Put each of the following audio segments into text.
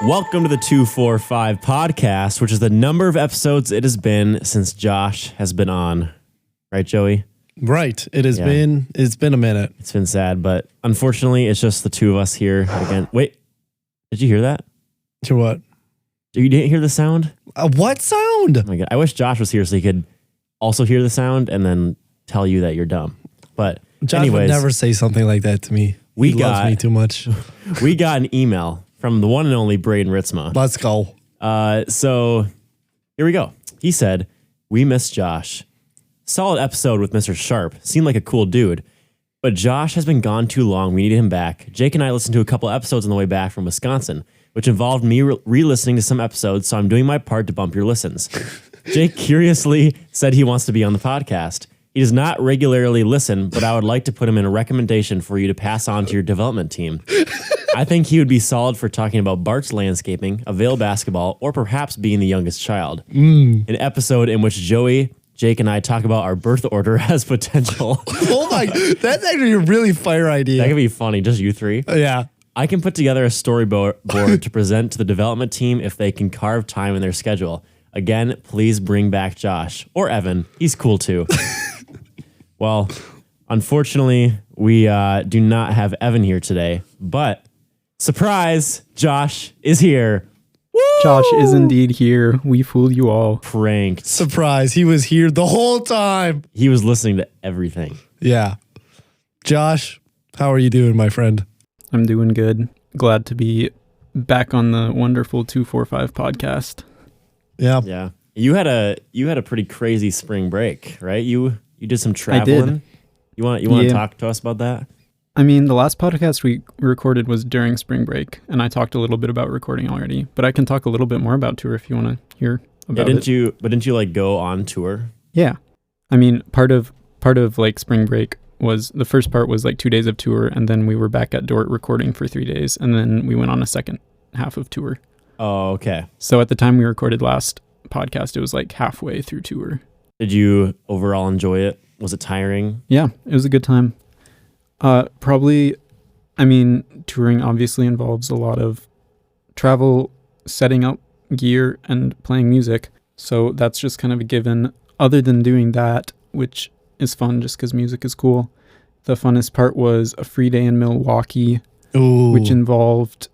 Welcome to the 245 podcast, which is the number of episodes it has been since Josh has been on. Right, Joey? Right. It's been a minute. It's been sad, but unfortunately, it's just the two of us here again. Wait, did you hear that? To what? You didn't hear the sound? What sound? Oh my God. I wish Josh was here so he could also hear the sound and then tell you that you're dumb. But Josh anyways, would never say something like that to me. He loves me too much. We got an email from the one and only Braden Ritzma. Let's go. So here we go. He said, "We miss Josh. Solid episode with Mr. Sharp. Seemed like a cool dude. But Josh has been gone too long. We need him back. Jake and I listened to a couple episodes on the way back from Wisconsin, which involved me re-listening to some episodes, so I'm doing my part to bump your listens." Jake curiously said he wants to be on the podcast. He does not regularly listen, but I would like to put him in a recommendation for you to pass on to your development team. I think he would be solid for talking about Bart's landscaping, Avail basketball, or perhaps being the youngest child. An episode in which Joey, Jake, and I talk about our birth order has potential. Oh my, that's actually a really fire idea. That could be funny, just you three. Yeah. I can put together a storyboard to present to the development team if they can carve time in their schedule. Again, please bring back Josh. Or Evan. He's cool too. Well, unfortunately, we do not have Evan here today, but surprise, Josh is here. Woo! Josh is indeed here. We fooled you all. Pranked. Surprise. He was here the whole time. He was listening to everything. Yeah. Josh, how are you doing, my friend? I'm doing good. Glad to be back on the wonderful 245 podcast. Yeah. Yeah. You had a pretty crazy spring break, right? You did some traveling. I did. You want to talk to us about that? I mean, the last podcast we recorded was during spring break, and I talked a little bit about recording already, but I can talk a little bit more about tour if you want to hear about it. Didn't you like go on tour? Yeah. I mean, part of like spring break was, the first part was like 2 days of tour, and then we were back at Dort recording for 3 days, and then we went on a second half of tour. Oh, okay. So at the time we recorded last podcast, it was like halfway through tour. Did you overall enjoy it? Was it tiring? Yeah, it was a good time. Probably, I mean, touring obviously involves a lot of travel, setting up gear, and playing music. So that's just kind of a given. Other than doing that, which is fun just because music is cool, the funnest part was a free day in Milwaukee, which involved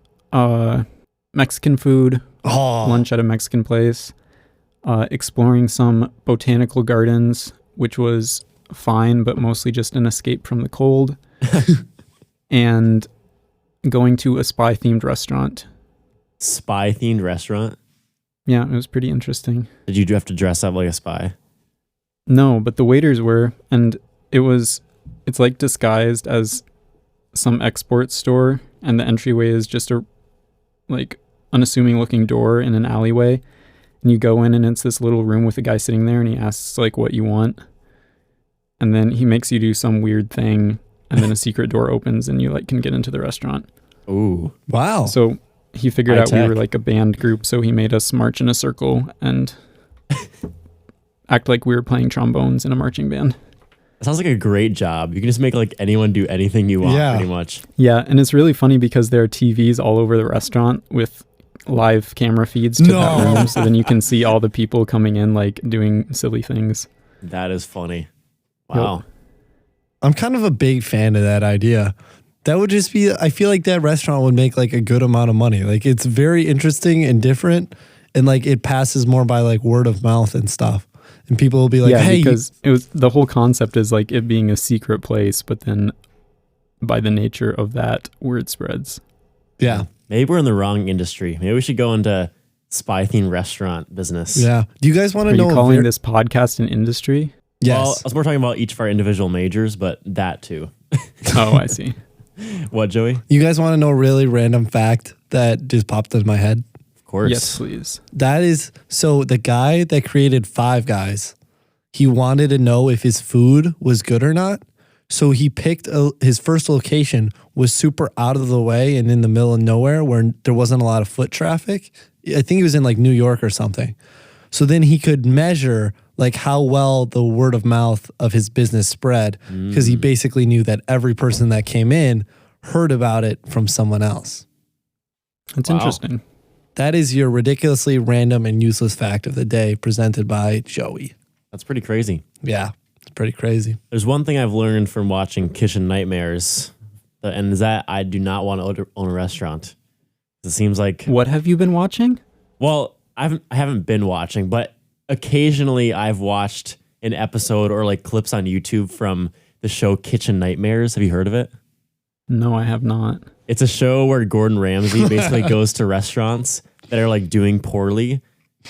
Mexican food, lunch at a Mexican place, exploring some botanical gardens, which was fine, but mostly just an escape from the cold, and going to a spy-themed restaurant. Spy-themed restaurant? Yeah, it was pretty interesting. Did you have to dress up like a spy? No, but the waiters were, and it's like disguised as some export store, and the entryway is just a like unassuming looking door in an alleyway, and you go in and it's this little room with a guy sitting there, and he asks like what you want, and then he makes you do some weird thing, and then a secret door opens and you like can get into the restaurant. Ooh. Wow. So he figured High out tech. we were like a band group, so he made us march in a circle and act like we were playing trombones in a marching band. It sounds like a great job. You can just make like anyone do anything you want, pretty much. Yeah, and it's really funny because there are TVs all over the restaurant with live camera feeds to that room, so then you can see all the people coming in like doing silly things. That is funny. Wow. Yep. I'm kind of a big fan of that idea. That would just be, I feel like that restaurant would make like a good amount of money. Like it's very interesting and different, and like it passes more by like word of mouth and stuff. And people will be like, yeah, hey. Because it was, the whole concept is like it being a secret place, but then by the nature of that, word spreads. Yeah. Maybe we're in the wrong industry. Maybe we should go into spy-themed restaurant business. Yeah. Do you guys want to Are know? you calling this podcast an industry? Yes. Well, I was more talking about each of our individual majors, but that too. Oh, I see. What, Joey? You guys want to know a really random fact that just popped in my head? Of course. Yes, please. That is, so the guy that created Five Guys, he wanted to know if his food was good or not. So he picked his first location was super out of the way and in the middle of nowhere where there wasn't a lot of foot traffic. I think he was in like New York or something. So then he could measure like how well the word of mouth of his business spread, because he basically knew that every person that came in heard about it from someone else. That's Wow. interesting. That is your ridiculously random and useless fact of the day presented by Joey. That's pretty crazy. Yeah, it's pretty crazy. There's one thing I've learned from watching Kitchen Nightmares, and is that I do not want to own a restaurant. It seems like... What have you been watching? Well, I haven't been watching, but occasionally I've watched an episode or like clips on YouTube from the show Kitchen Nightmares. Have you heard of it? No, I have not. It's a show where Gordon Ramsay basically goes to restaurants that are like doing poorly,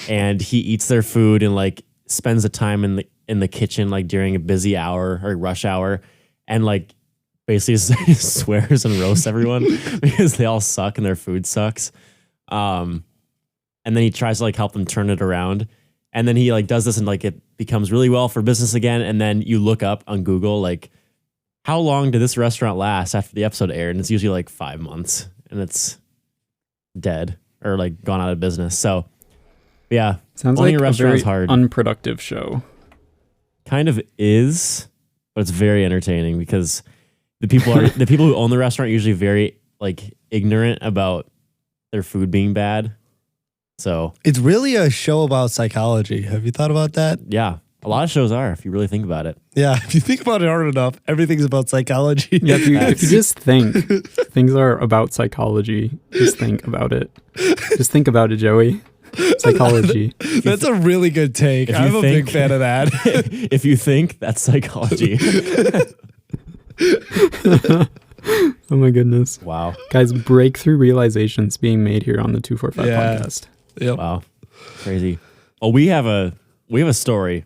and he eats their food and like spends the time in the kitchen like during a busy hour or rush hour, and like basically just swears and roasts everyone because they all suck and their food sucks. And then he tries to like help them turn it around. And then he like does this and like it becomes really well for business again. And then you look up on Google, like, how long did this restaurant last after the episode aired? And it's usually like 5 months and it's dead or like gone out of business. So yeah, Sounds owning like a a restaurant very is hard. unproductive show. Kind of is, but it's very entertaining because the people who own the restaurant are usually very like ignorant about their food being bad. So It's really a show about psychology. Have you thought about that? yeah, a lot of shows are if you really think about it. Yeah, if you think about it hard enough, everything's about psychology. Yeah, if you just think things are about psychology, just think about it. Just think about it, Joey. Psychology. That's a really good take. If you I'm a big fan of that. If you think, that's psychology. Oh my goodness. Wow. Guys, breakthrough realizations being made here on the 245 Yeah. podcast. Yep. Wow. Crazy. Oh, we have a story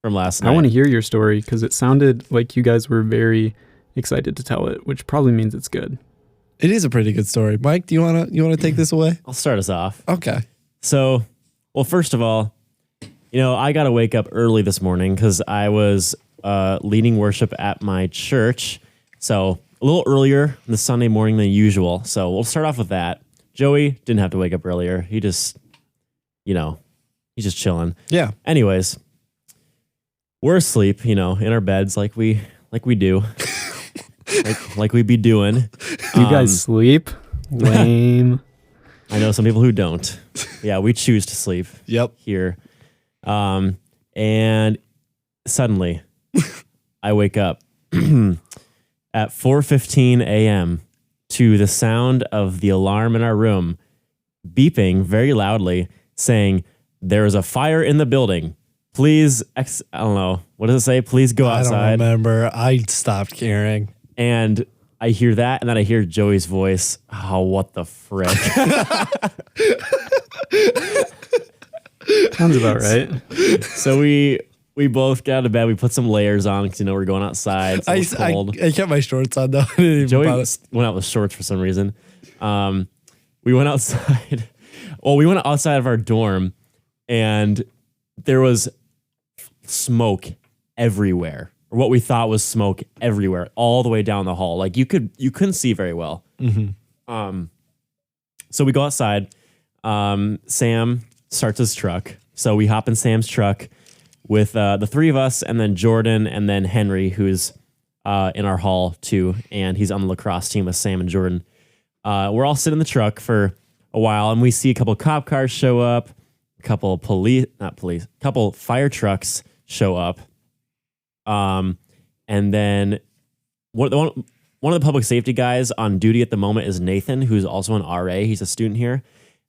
from last night. I want to hear your story because it sounded like you guys were very excited to tell it, which probably means it's good. It is a pretty good story. Mike, do you wanna take this away? I'll start us off. Okay. So, well, first of all, I got to wake up early this morning because I was leading worship at my church. So a little earlier this Sunday morning than usual. So we'll start off with that. Joey didn't have to wake up earlier. He just, he's just chilling. Yeah. Anyways, we're asleep, in our beds like we do, like we be doing. You guys sleep? Lame. I know some people who don't. Yeah, we choose to sleep. Yep. Here. And suddenly I wake up at 4:15 a.m. to the sound of the alarm in our room beeping very loudly saying, "There is a fire in the building. Please, I don't know. What does it say? Please go outside." I don't remember. I stopped caring. And I hear that, and then I hear Joey's voice. Oh, what the frick? Sounds about right. So we both got out of bed. We put some layers on because we're going outside. It's almost cold. I kept my shorts on though. I didn't even Joey bother. went out with shorts for some reason. We went outside. Well, we went outside of our dorm, and there was smoke everywhere, or what we thought was smoke everywhere, all the way down the hall. Like you couldn't see very well. Mm-hmm. So we go outside. Sam starts his truck. So we hop in Sam's truck with the three of us, and then Jordan, and then Henry, who's in our hall too, and he's on the lacrosse team with Sam and Jordan. We're all sitting in the truck for a while, and we see a couple cop cars show up, a couple couple fire trucks show up, and then one of the public safety guys on duty at the moment is Nathan, who's also an RA. He's a student here.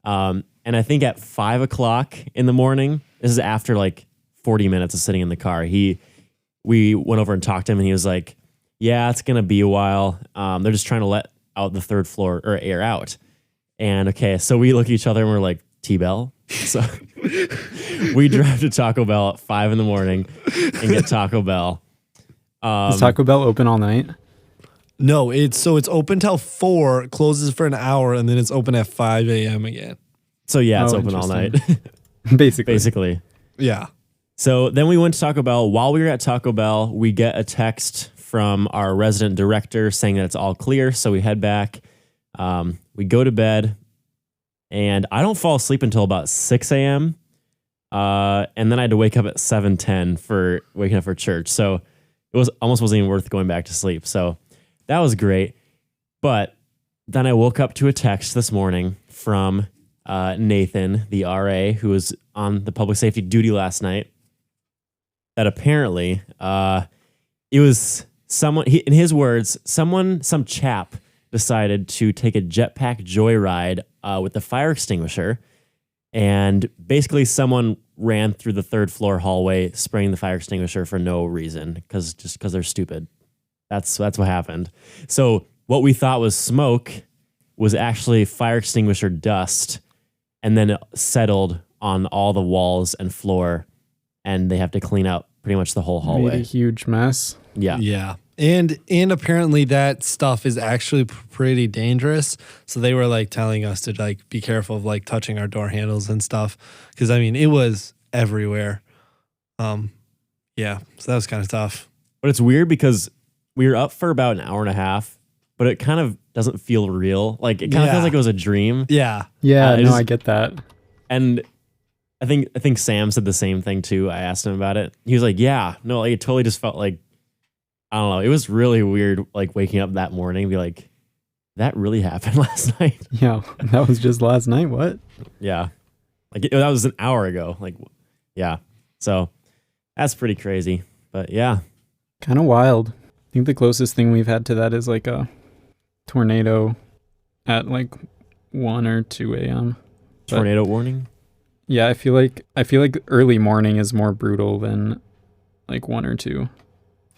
And I think at 5 o'clock in the morning, this is after like 40 minutes of sitting in the car, we went over and talked to him, and he was like, "Yeah, it's going to be a while. They're just trying to let out the third floor or air out." And okay, so we look at each other and we're like, T-Bell? So we drive to Taco Bell at 5 in the morning and get Taco Bell. Is Taco Bell open all night? No, it's open till 4, closes for an hour, and then it's open at 5 a.m. again. So yeah, it's open all night. Basically. Yeah. So then we went to Taco Bell. While we were at Taco Bell, we get a text from our resident director saying that it's all clear. So we head back. We go to bed, and I don't fall asleep until about 6 a.m. And then I had to wake up at 7:10 for waking up for church. So it wasn't even worth going back to sleep. So that was great. But then I woke up to a text this morning from Nathan, the RA, who was on the public safety duty last night, that apparently it was someone, in his words, some chap decided to take a jetpack joyride with the fire extinguisher. And basically someone ran through the third floor hallway spraying the fire extinguisher for no reason, because they're stupid. That's what happened. So what we thought was smoke was actually fire extinguisher dust, and then it settled on all the walls and floor, and they have to clean out pretty much the whole hallway. Made a huge mess. Yeah. Yeah. And apparently that stuff is actually pretty dangerous. So they were like telling us to like be careful of like touching our door handles and stuff. Cause I mean, it was everywhere. Yeah. So that was kind of tough. But it's weird because we were up for about an hour and a half, but it kind of doesn't feel real. Like it kind of feels like it was a dream. Yeah. Yeah, I get that. And I think Sam said the same thing too. I asked him about it. He was like, yeah, no, like it totally just felt like, I don't know. It was really weird, like waking up that morning and be like, that really happened last night. Yeah, that was just last night. What? Yeah. Like that was an hour ago. Like, yeah. So that's pretty crazy. But yeah. Kind of wild. I think the closest thing we've had to that is like a tornado at like 1 or 2 a.m. Tornado warning? Yeah, I feel like early morning is more brutal than like 1 or 2.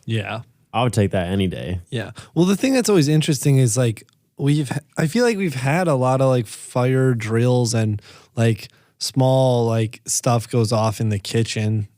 Yeah. I would take that any day. Yeah. Well, the thing that's always interesting is like I feel like we've had a lot of like fire drills and like small like stuff goes off in the kitchen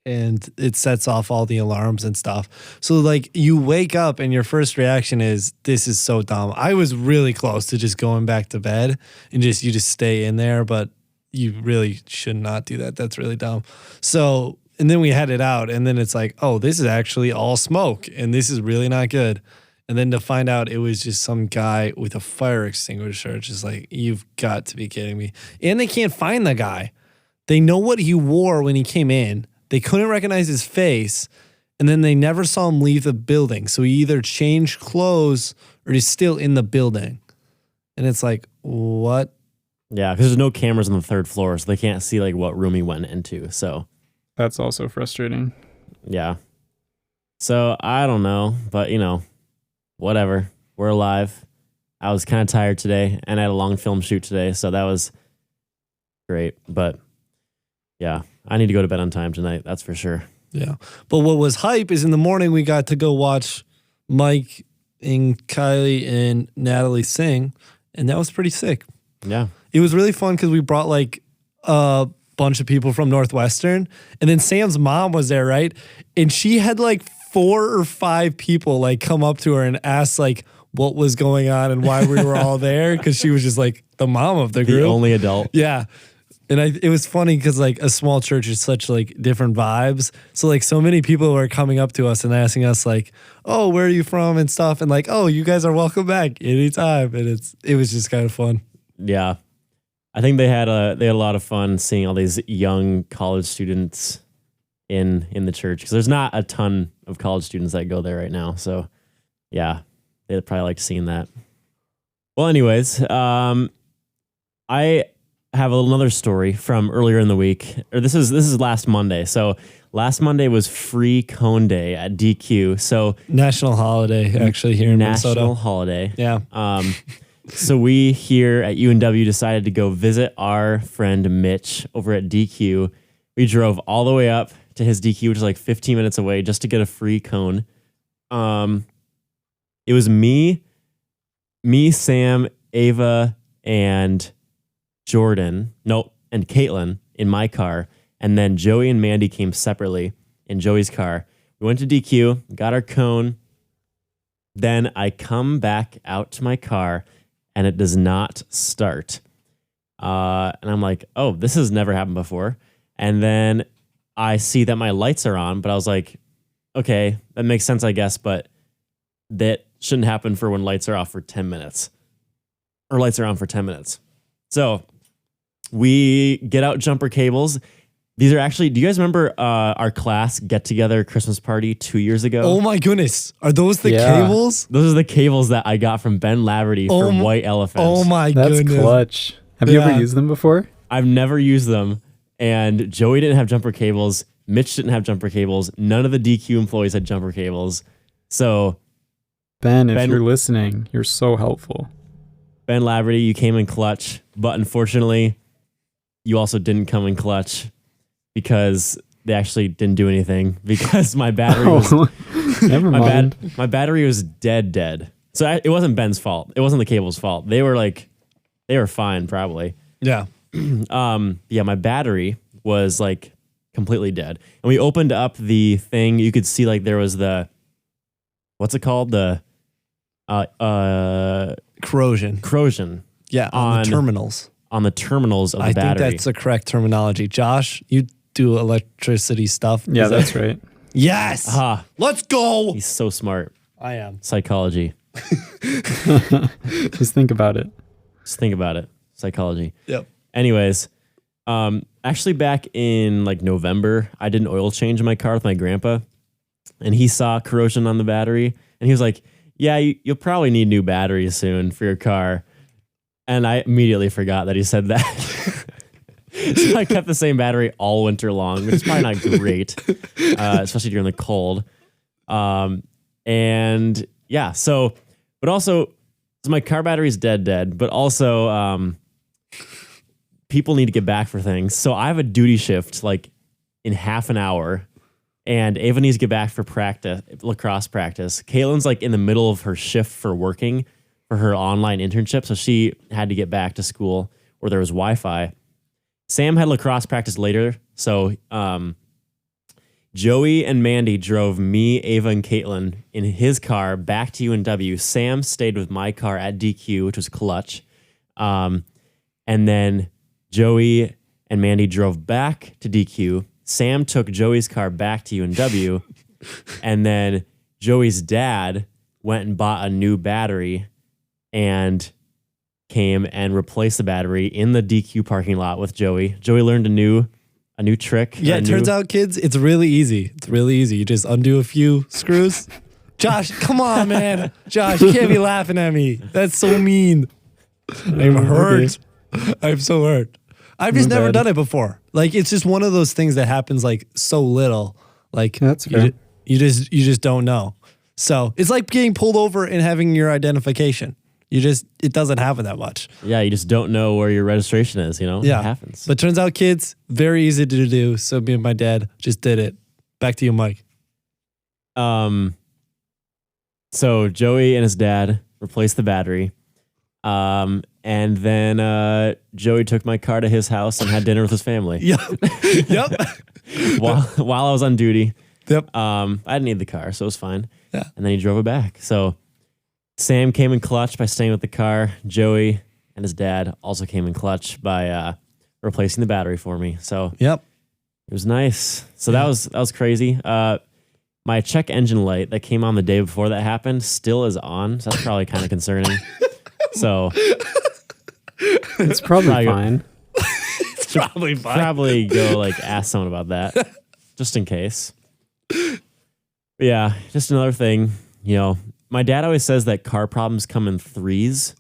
and it sets off all the alarms and stuff. So like you wake up and your first reaction is, this is so dumb. I was really close to just going back to bed and you just stay in there, but you really should not do that. That's really dumb. So, and then we had it out and then it's like, oh, this is actually all smoke and this is really not good. And then to find out it was just some guy with a fire extinguisher, it's just like, you've got to be kidding me. And they can't find the guy. They know what he wore when he came in. They couldn't recognize his face. And then they never saw him leave the building. So he either changed clothes or he's still in the building. And it's like, what? Yeah, because there's no cameras on the third floor, so they can't see like what room he went into. So That's also frustrating. yeah. So I don't know, but you know, whatever. We're alive. I was kind of tired today and I had a long film shoot today, so that was great. But yeah, I need to go to bed on time tonight. That's for sure. Yeah. But what was hype is in the morning we got to go watch Mike and Kylie and Natalie sing, and that was pretty sick. Yeah. It was really fun because we brought like a bunch of people from Northwestern, and then Sam's mom was there, right? And she had like 4 or 5 people like come up to her and ask like what was going on and why we were all there, because she was just like the mom of the group. The only adult. Yeah. And it was funny because like a small church is such like different vibes. So like so many people were coming up to us and asking us like, oh, where are you from and stuff. And like, oh, you guys are welcome back anytime. And it was just kind of fun. Yeah. I think they had a lot of fun seeing all these young college students in the church, because there's not a ton of college students that go there right now. So yeah, they'd probably like seeing that. Well, anyways, I have another story from earlier in the week, or this is last Monday. So last Monday was Free Cone Day at DQ. So National holiday actually here in Minnesota. National holiday. Yeah. So we here at UNW decided to go visit our friend Mitch over at DQ. We drove all the way up to his DQ, which is like 15 minutes away, just to get a free cone. It was me, Sam, Ava, and Jordan, and Caitlin in my car, and then Joey and Mandy came separately in Joey's car. We went to DQ, got our cone. Then I come back out to my car, and it does not start. And I'm like, oh, this has never happened before. And then I see that my lights are on, but I was like, okay, that makes sense, I guess, but that shouldn't happen for when lights are off for 10 minutes. Or lights are on for 10 minutes. So we get out jumper cables. These are actually, do you guys remember our class get-together Christmas party 2 years ago? Oh my goodness. Are those the cables? Those are the cables that I got from Ben Laverty for White Elephant. Oh my That's goodness. clutch. Have you ever used them before? I've never used them. And Joey didn't have jumper cables. Mitch didn't have jumper cables. None of the DQ employees had jumper cables. So Ben, if you're listening, you're so helpful. Ben Laverty, you came in clutch, but unfortunately, you also didn't come in clutch because they actually didn't do anything because my battery was never mind. My battery was dead. So it wasn't Ben's fault. It wasn't the cable's fault. They were fine probably. Yeah. My battery was like completely dead. And we opened up the thing. You could see like there was what's it called? The corrosion. Yeah, on the terminals. On the terminals of the battery. I think that's the correct terminology. Josh, you do electricity stuff. Yeah, that's right. Yes. Let's go. He's so smart. I am. Psychology. Just think about it. Psychology. Yep. Anyways, actually back in like November, I did an oil change in my car with my grandpa, and he saw corrosion on the battery, and he was like, yeah, you'll probably need new batteries soon for your car. And I immediately forgot that he said that. So I kept the same battery all winter long, which is probably not great, especially during the cold. But also, so my car battery is dead, but also people need to get back for things. So I have a duty shift like in half an hour, and Ava needs to get back for lacrosse practice. Caitlin's like in the middle of her shift for working for her online internship, so she had to get back to school where there was Wi-Fi. Sam had lacrosse practice later, so Joey and Mandy drove me, Ava, and Caitlin in his car back to UNW. Sam stayed with my car at DQ, which was clutch. And then Joey and Mandy drove back to DQ. Sam took Joey's car back to UNW. And then Joey's dad went and bought a new battery and came and replaced the battery in the DQ parking lot with Joey. Joey learned a new trick. Yeah, it turns out, kids, it's really easy. You just undo a few screws. Josh, come on, man. Josh, you can't be laughing at me. That's so mean. I'm hurt. I'm so hurt. I've just never done it before. Like, it's just one of those things that happens like so little. Like, that's fair. You just don't know. So it's like getting pulled over and having your identification. It doesn't happen that much. Yeah, you just don't know where your registration is, Yeah. It happens. But turns out, kids, very easy to do. So me and my dad just did it. Back to you, Mike. So Joey and his dad replaced the battery. And then Joey took my car to his house and had dinner with his family. Yep. While I was on duty. Yep. I didn't need the car, so it was fine. Yeah. And then he drove it back. So Sam came in clutch by staying with the car. Joey and his dad also came in clutch by replacing the battery for me. So yep, it was nice. So that was crazy. My check engine light that came on the day before that happened still is on. So that's probably kind of concerning. So it's probably fine. It's probably fine. Probably go like ask someone about that just in case. But yeah, just another thing, my dad always says that car problems come in threes.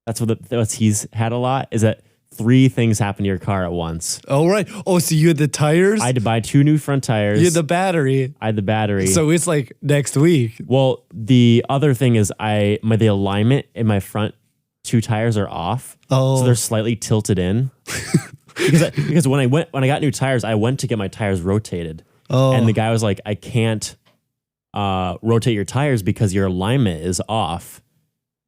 That's what he's had a lot, is that 3 things happen to your car at once. Oh, right. Oh, so you had the tires? I had to buy 2 new front tires. You had the battery. I had the battery. So it's like next week. Well, the other thing is the alignment in my front 2 tires are off. Oh. So they're slightly tilted in. because when I got new tires, I went to get my tires rotated. Oh. And the guy was like, I can't rotate your tires because your alignment is off.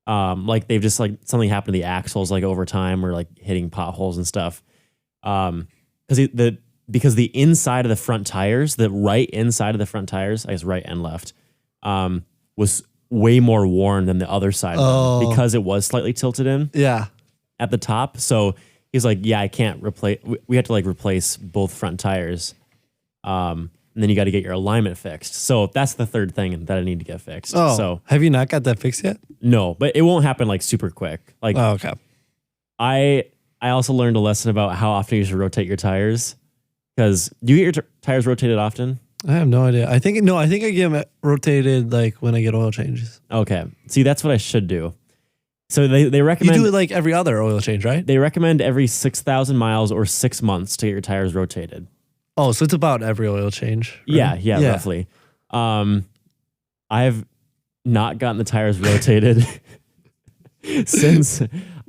Like they've just like something happened to the axles like over time or like hitting potholes and stuff. Because the inside of the front tires, the right inside of the front tires, I guess right and left, was way more worn than the other side of them because it was slightly tilted in. Yeah. At the top. So he's like, yeah, I can't replace. We have to like replace both front tires. And then you got to get your alignment fixed. So that's the third thing that I need to get fixed. Oh, so have you not got that fixed yet? No, but it won't happen like super quick. Like, okay. I also learned a lesson about how often you should rotate your tires. Because do you get your tires rotated often? I have no idea. I think I get them rotated like when I get oil changes. Okay. See, that's what I should do. So they You recommend do it like every other oil change, right? they recommend every 6,000 miles or 6 months to get your tires rotated. Oh, so it's about every oil change. Right? Yeah, roughly. I've not gotten the tires rotated since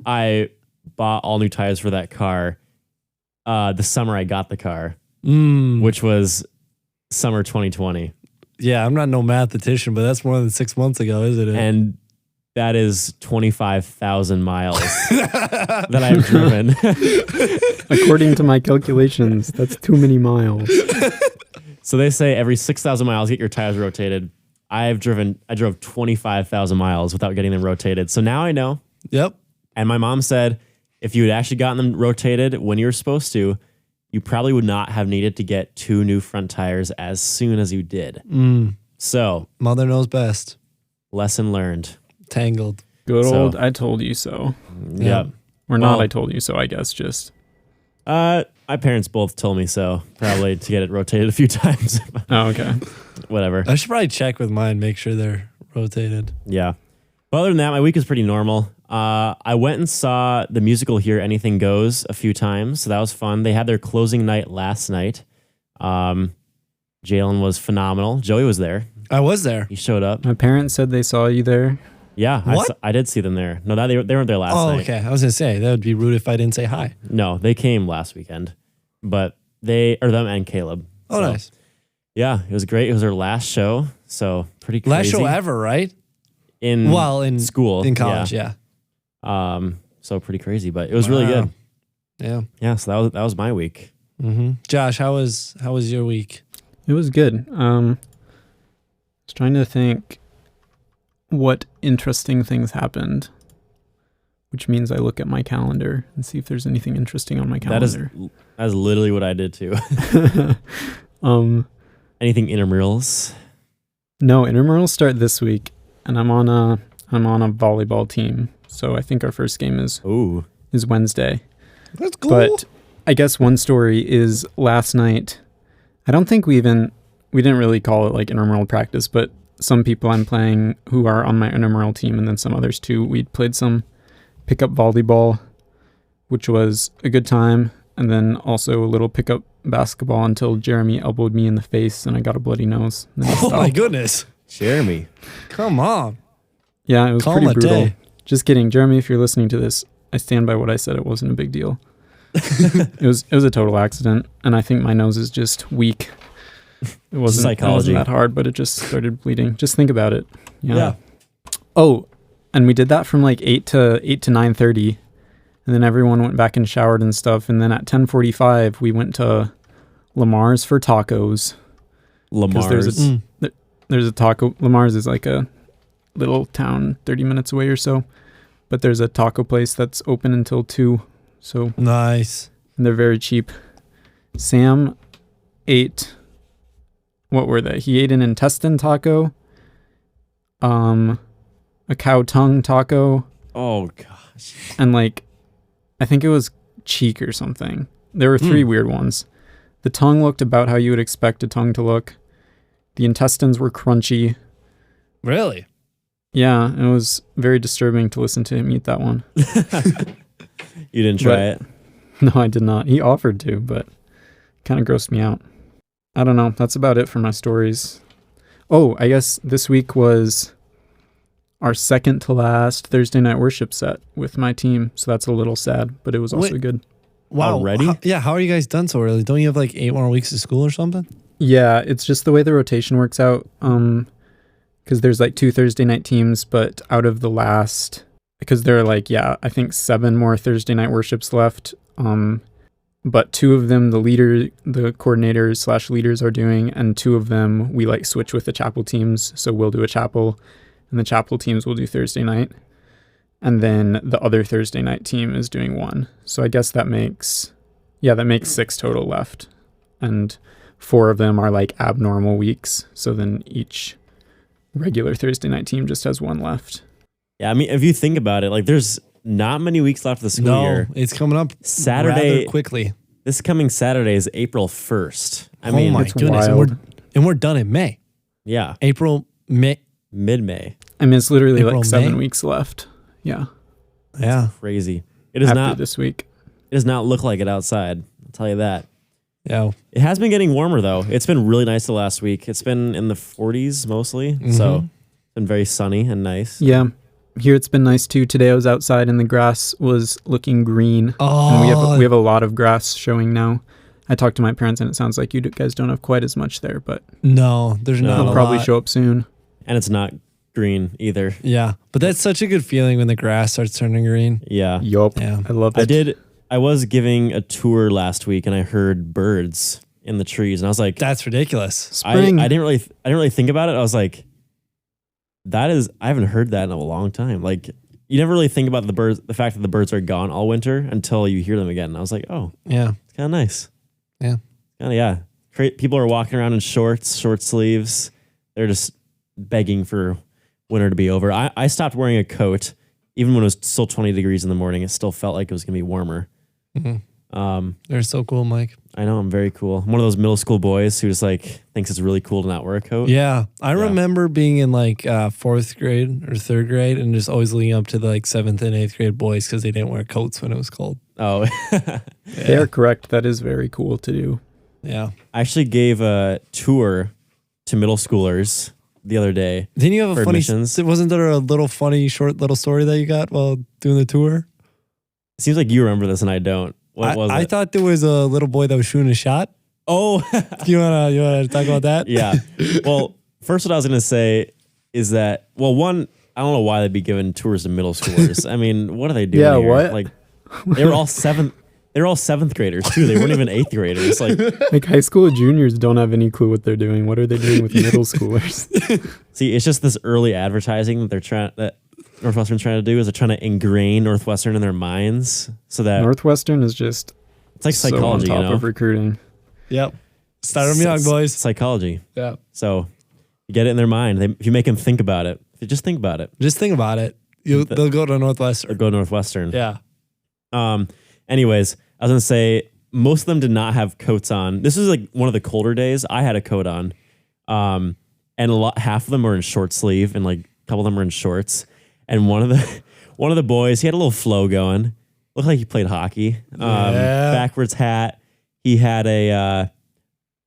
I bought all new tires for that car the summer I got the car, which was summer 2020. Yeah, I'm not no mathematician, but that's more than 6 months ago, isn't it? And that is 25,000 miles that I've driven. According to my calculations, that's too many miles. So they say every 6,000 miles, get your tires rotated. I drove 25,000 miles without getting them rotated. So now I know. Yep. And my mom said, if you had actually gotten them rotated when you were supposed to, you probably would not have needed to get 2 new front tires as soon as you did. So Mother knows best. lesson learned. Tangled. Good So- old I told you so. Yep. Or not Well- I told you so, I guess, just. My parents both told me so, probably to get it rotated a few times. Oh, okay. Whatever. I should probably check with mine, make sure they're rotated. Yeah. But other than that, my week was pretty normal. I went and saw the musical Here Anything Goes a few times, so that was fun. They had their closing night last night. Jalen was phenomenal. Joey was there. I was there. He showed up. My parents said they saw you there. Yeah, What? I did see them there. No, they weren't there last Oh, night. okay. I was going to say, that would be rude if I didn't say hi. No, they came last weekend, but them and Caleb. Oh, So, nice. Yeah, it was great. It was their last show, so pretty crazy. Last show ever, right? in In school, In college, yeah. So pretty crazy, but it was really good. Yeah. Yeah, so that was my week. Josh, how was your week? It was good. I was trying to think what interesting things happened, which means I look at my calendar and see if there's anything interesting on my calendar. That is literally what I did too. Anything intramurals? No, intramurals start this week, and I'm on a volleyball team. So I think our first game is Wednesday. That's cool. But I guess one story is last night. I don't think we didn't really call it like intramural practice, but some people I'm playing who are on my intramural team, and then some others too, we'd played some pickup volleyball, which was a good time, and then also a little pickup basketball until Jeremy elbowed me in the face and I got a bloody nose. And then I Oh my stopped. goodness. Jeremy. Come on. Yeah, it was Calm pretty a brutal. day. Just kidding. Jeremy, if you're listening to this, I stand by what I said. It wasn't a big deal. It was a total accident, and I think my nose is just weak. It wasn't that hard, but it just started bleeding. Just think about it. Yeah. Oh, and we did that from like 8 to 9:30, and then everyone went back and showered and stuff, and then at 10:45 we went to Lamar's for tacos. Lamar's. There's a taco. Lamar's is like a little town 30 minutes away or so, but there's a taco place that's open until 2. So Nice. and they're very cheap. Sam ate, what were they? He ate an intestine taco, a cow tongue taco, Oh gosh. and like, I think it was cheek or something. There were 3 weird ones. The tongue looked about how you would expect a tongue to look. The intestines were crunchy. Really? Yeah, it was very disturbing to listen to him eat that one. You didn't try it? No, I did not. He offered to, but kind of grossed me out. I don't know. That's about it for my stories. Oh, I guess this week was our second to last Thursday night worship set with my team. So that's a little sad, but it was also good. Wow. Already? How are you guys done so early? Don't you have like 8 more weeks of school or something? Yeah, it's just the way the rotation works out. Because there's like 2 Thursday night teams, but out of the last, because there are like, I think 7 more Thursday night worships left. But 2 of them, the coordinators / leaders are doing, and 2 of them we like switch with the chapel teams. So we'll do a chapel, and the chapel teams will do Thursday night. And then the other Thursday night team is doing 1. So I guess that makes 6 total left. And 4 of them are like abnormal weeks. So then each regular Thursday night team just has 1 left. Yeah, I mean, if you think about it, like there's not many weeks left of the school year. It's coming up Saturday rather quickly. This coming Saturday is April 1st. I Oh mean, my it's goodness. wild. And we're done in May. yeah, April, May. mid-May. I mean, it's literally April, like 7 May? weeks left. Yeah. Yeah. Crazy. It is after not. this week. It does not look like it outside. I'll tell you that. Yeah. It has been getting warmer though. It's been really nice the last week. It's been in the 40s mostly, so it's been very sunny and nice. Yeah. Here it's been nice too. Today I was outside and the grass was looking green. Oh. And we have a lot of grass showing now. I talked to my parents and it sounds like you guys don't have quite as much there, but No, there's not it'll a probably lot. show up soon. And it's not green either. Yeah. But that's such a good feeling when the grass starts turning green. Yeah. Yup. Yeah. I love it. I was giving a tour last week and I heard birds in the trees and I was like, That's ridiculous. Spring. I didn't really think about it. I was like, I haven't heard that in a long time. Like you never really think about the fact that the birds are gone all winter until you hear them again. And I was like, oh, Yeah. it's kind of nice. Yeah. Kind of, yeah. People are walking around in short sleeves. They're just begging for winter to be over. I stopped wearing a coat. Even when it was still 20 degrees in the morning, it still felt like it was going to be warmer. They're so cool, Mike. I know, I'm very cool. I'm one of those middle school boys who just like thinks it's really cool to not wear a coat. Yeah. I remember being in like fourth grade or third grade and just always leading up to the like seventh and eighth grade boys because they didn't wear coats when it was cold. Oh, They are correct. That is very cool to do. Yeah. I actually gave a tour to middle schoolers the other day. Didn't you have For a funny, admissions. wasn't there a little funny short little story that you got while doing the tour? It seems like you remember this and I don't. What was I it? thought there was a little boy that was shooting a shot. Oh, You wanna talk about that? yeah. Well, first what I was going to say is that, well, one, I don't know why they'd be giving tours to middle schoolers. I mean, what are they doing Yeah, here? what? Like, they were all seventh graders too. They weren't even eighth graders. Like High school juniors don't have any clue what they're doing. What are they doing with middle schoolers? see, it's just this early advertising that Northwestern's trying to do is they're trying to ingrain Northwestern in their minds so that Northwestern is just it's like psychology, so on top of recruiting. Yep. Start them young, boys. Psychology. Yeah. So you get it in their mind. If you make them think about it, just think about it. Just think about it. They'll go to They'll Northwestern. go Northwestern. Yeah. Anyways, I was gonna say most of them did not have coats on. This was like one of the colder days. I had a coat on, and half of them were in short sleeve, and like a couple of them were in shorts. And one of the boys, he had a little flow going. Looked like he played hockey. Backwards hat. He had a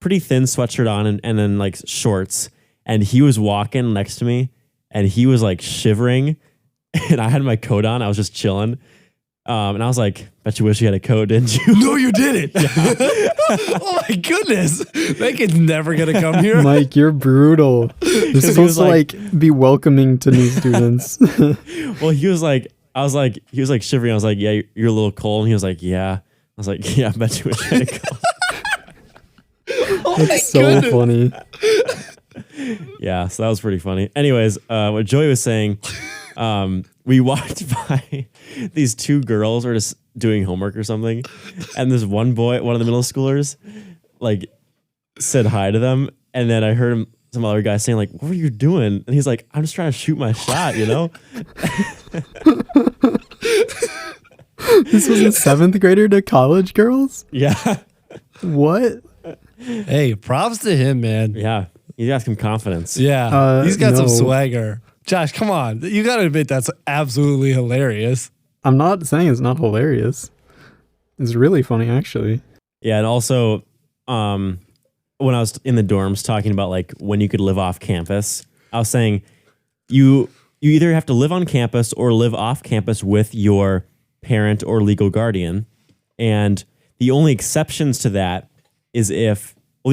pretty thin sweatshirt on, and then like shorts. And he was walking next to me, and he was like shivering. And I had my coat on. I was just chilling. And I was like, bet you wish you had a coat, didn't you? No, you didn't. Oh my goodness. That kid's never going to come here. Mike, you're brutal. You're supposed to like be welcoming to new students. Well, he was like shivering. I was like, yeah, you're a little cold. And he was like, yeah. I was like, yeah, I bet you wish you had a coat. Oh That's so funny. Yeah, so that was pretty funny. Anyways, what Joey was saying, we walked by these two girls were just doing homework or something, and this one boy, one of the middle schoolers, like said hi to them, and then I heard some other guy saying like, "What were you doing?" And he's like, "I'm just trying to shoot my shot," you know. This was a seventh grader to college girls? Yeah, What? Hey, props to him, man. yeah. You got some confidence. Yeah. He's got some no. swagger. Josh, come on. You got to admit that's absolutely hilarious. I'm not saying it's not hilarious. It's really funny, actually. Yeah, and also, when I was in the dorms talking about like when you could live off campus, I was saying you either have to live on campus or live off campus with your parent or legal guardian, and the only exceptions to that is the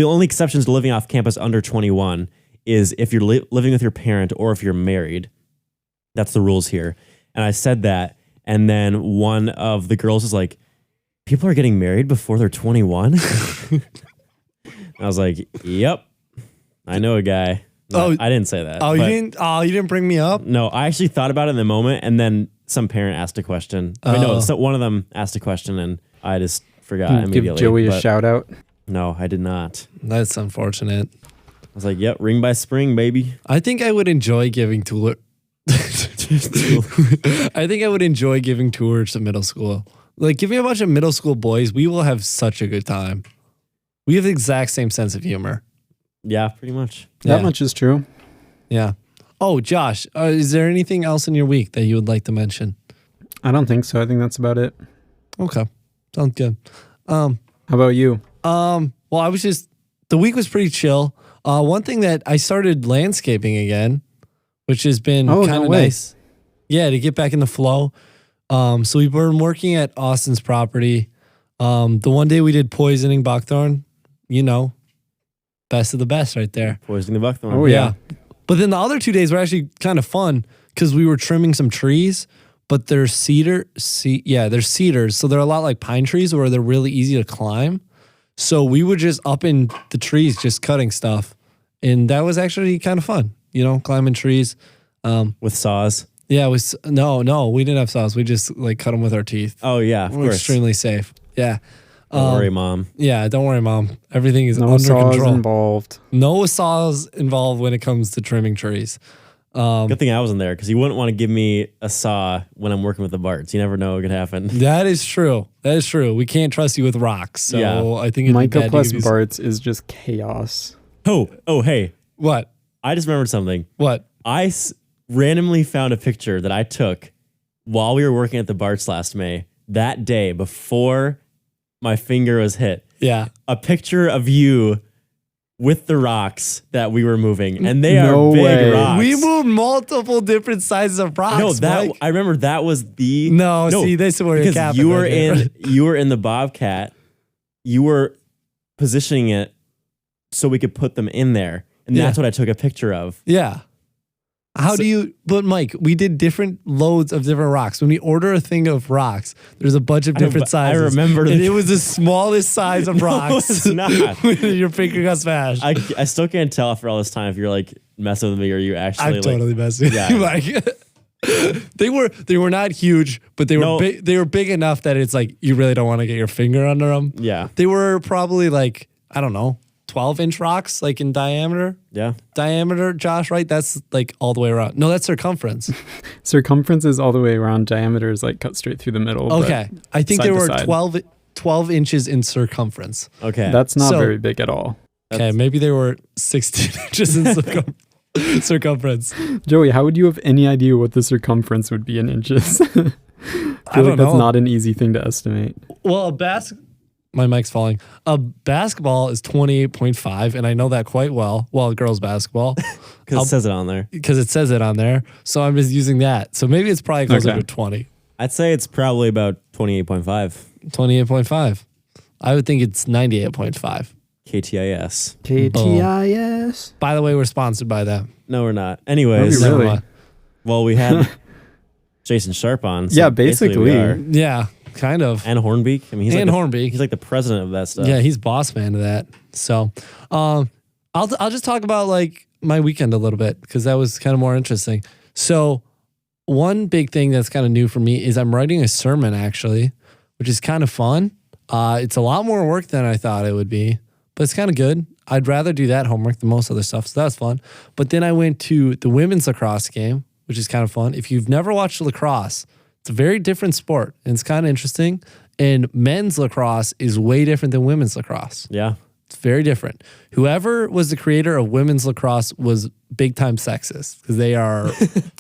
only exceptions to living off campus under 21 is if you're living with your parent or if you're married. That's the rules here. And I said that, and then one of the girls was like, people are getting married before they're 21? I was like, yep, I know a guy. No, I didn't say that. Oh, you didn't? Oh, you didn't bring me up? No, I actually thought about it in the moment, and then some parent asked a question. So one of them asked a question, and I just forgot immediately. Give Joey a but shout out. No, I did not. That's unfortunate. I was like, yep, ring by spring, baby. I think I would enjoy giving tour. I think I would enjoy giving tours to middle school. Like, give me a bunch of middle school boys. We will have such a good time. We have the exact same sense of humor. Yeah, pretty much. That much is true. Yeah. Oh, Josh, is there anything else in your week that you would like to mention? I don't think so. I think that's about it. Okay. Sounds good. How about you? Well, the week was pretty chill. One thing that I started landscaping again, which has been kind of nice. Yeah, to get back in the flow. So we were working at Austin's property. The one day we did poisoning buckthorn, best of the best right there. Poisoning the buckthorn. Oh, yeah. But then the other 2 days were actually kind of fun because we were trimming some trees, but they're they're cedars. So they're a lot like pine trees where they're really easy to climb. So we were just up in the trees, just cutting stuff. And that was actually kind of fun, climbing trees. With saws. Yeah, it was, no, we didn't have saws. We just cut them with our teeth. Oh, yeah, of We're course. extremely safe. Yeah. Don't worry, Mom. Yeah, don't worry, Mom. Everything is No under saws control. involved. No saws involved when it comes to trimming trees. Good thing I wasn't there because you wouldn't want to give me a saw when I'm working with the Barts. You never know what could happen. That is true. We can't trust you with rocks. So Yeah. I think it'd be Micah bad plus to use- Bart's is just chaos. Oh, hey. What? I just remembered something. What? I randomly found a picture that I took while we were working at the Barts last May, that day before my finger was hit. Yeah. A picture of you with the rocks that we were moving. And they No are big way. rocks. We moved multiple different sizes of rocks. No, Mike. I remember that was the See, this is where you're because capping you were right there. you were in the Bobcat. You were positioning it so we could put them in there. And that's what I took a picture of. Yeah. But Mike, we did different loads of different rocks. When we order a thing of rocks, there's a bunch of different I sizes. remember And it was the smallest size of rocks. it's not. Your finger got smashed. I still can't tell after all this time if you're like messing with me or you actually I'm like totally messing with Yeah. you, Mike. They were not huge, but they were big. They were big enough that it's like you really don't want to get your finger under them. Yeah. They were probably like, I don't know, 12-inch rocks, like in diameter. Yeah. Diameter, Josh, right? That's like all the way around. No, that's circumference. Circumference is all the way around. Diameter is like cut straight through the middle. but Okay. I think side there to were side. 12 inches in circumference. Okay. That's not So- very big at all. Okay, maybe they were 16 inches in circumference. Joey, how would you have any idea what the circumference would be in inches? I feel don't like that's know. not an easy thing to estimate. Well, my mic's falling. A basketball is 28.5, and I know that quite well. Well, girls basketball. Because it says it on there. Because it says it on there. So I'm just using that. So maybe it's probably closer Okay. to 20. I'd say it's probably about 28.5 28.5. I would think it's 98.5. KTIS. KTIS. By the way, we're sponsored by them. No, we're not. Anyways, Really? Never mind. well, we had Jason Sharp on. So Yeah, basically we are. Yeah, kind of. And Hornbeak. I mean, he's And like Hornbeak. he's like the president of that stuff. Yeah, he's boss man of that. So, I'll just talk about like my weekend a little bit because that was kind of more interesting. So, one big thing that's kind of new for me is I'm writing a sermon actually, which is kind of fun. It's a lot more work than I thought it would be, but it's kind of good. I'd rather do that homework than most other stuff, so that's fun. But then I went to the women's lacrosse game, which is kind of fun. If you've never watched lacrosse, it's a very different sport, and it's kind of interesting. And men's lacrosse is way different than women's lacrosse. Yeah. It's very different. Whoever was the creator of women's lacrosse was big time sexist because they are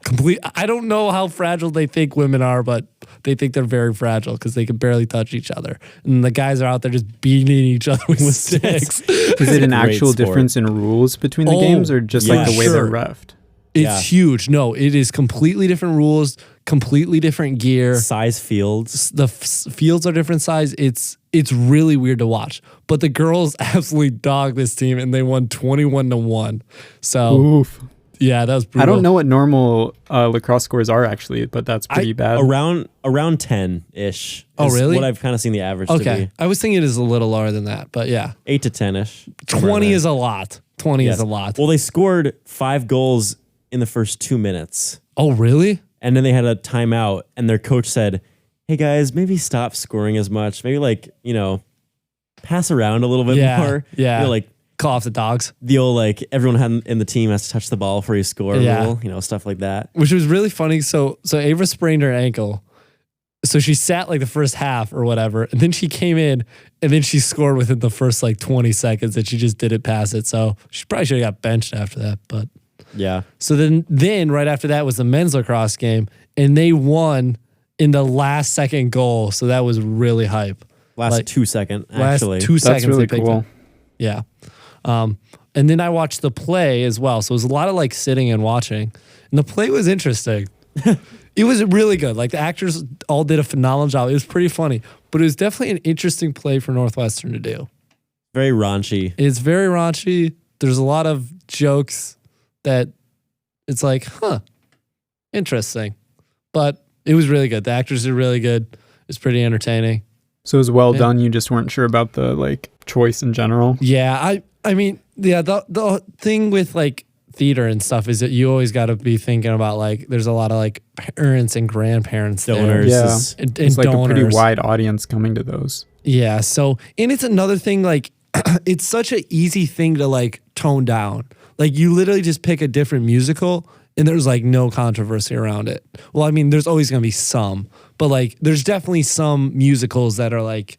complete. I don't know how fragile they think women are, but they think they're very fragile because they can barely touch each other. And the guys are out there just beating each other with sticks. Is it an Great actual sport. difference in rules between the Oh, games or just like yeah, the way sure. they're reffed? It's Yeah. huge. No, it is completely different rules, completely different gear. Size fields. The fields are different size. It's really weird to watch. But the girls absolutely dogged this team and they won 21-1. So Oof. yeah, that was brutal. I don't know what normal lacrosse scores are actually, but that's pretty bad. Around 10-ish. Oh, is really? What I've kind of seen the average to Okay. be. I was thinking it is a little lower than that, but yeah. 8 to 10-ish. 20 is a lot. 20 Yes. is a lot. Well, they scored 5 goals in the first 2 minutes. Oh, really? And then they had a timeout, and their coach said, hey, guys, maybe stop scoring as much. Maybe, like, pass around a little bit Yeah, more. yeah. Like, Call off the dogs. the old, like, everyone in the team has to touch the ball before you score Yeah. rule, stuff like that. Which was really funny. So Ava sprained her ankle. So she sat like the first half or whatever. And then she came in and then she scored within the first like 20 seconds and she just didn't pass it. So she probably should have got benched after that. But Yeah. so then right after that was the men's lacrosse game and they won in the last second goal. So that was really hype. Last Like, 2 second, actually. Last 2 That's seconds really they picked cool. it. Yeah. And then I watched the play as well. So it was a lot of like sitting and watching. And the play was interesting. It was really good. Like the actors all did a phenomenal job. It was pretty funny. But it was definitely an interesting play for Northwestern to do. Very raunchy. It's very raunchy. There's a lot of jokes that it's like, interesting. But it was really good. The actors are really good. It's pretty entertaining. So it was well done. You just weren't sure about the like choice in general. Yeah, I mean, yeah, the thing with like theater and stuff is that you always got to be thinking about like there's a lot of like parents and grandparents Donors. there. Yeah. is- And It's like donors. a pretty wide audience coming to those. Yeah, so and it's another thing like it's such an easy thing to like tone down. Like you literally just pick a different musical and there's like no controversy around it. Well, I mean, there's always going to be some, but like there's definitely some musicals that are like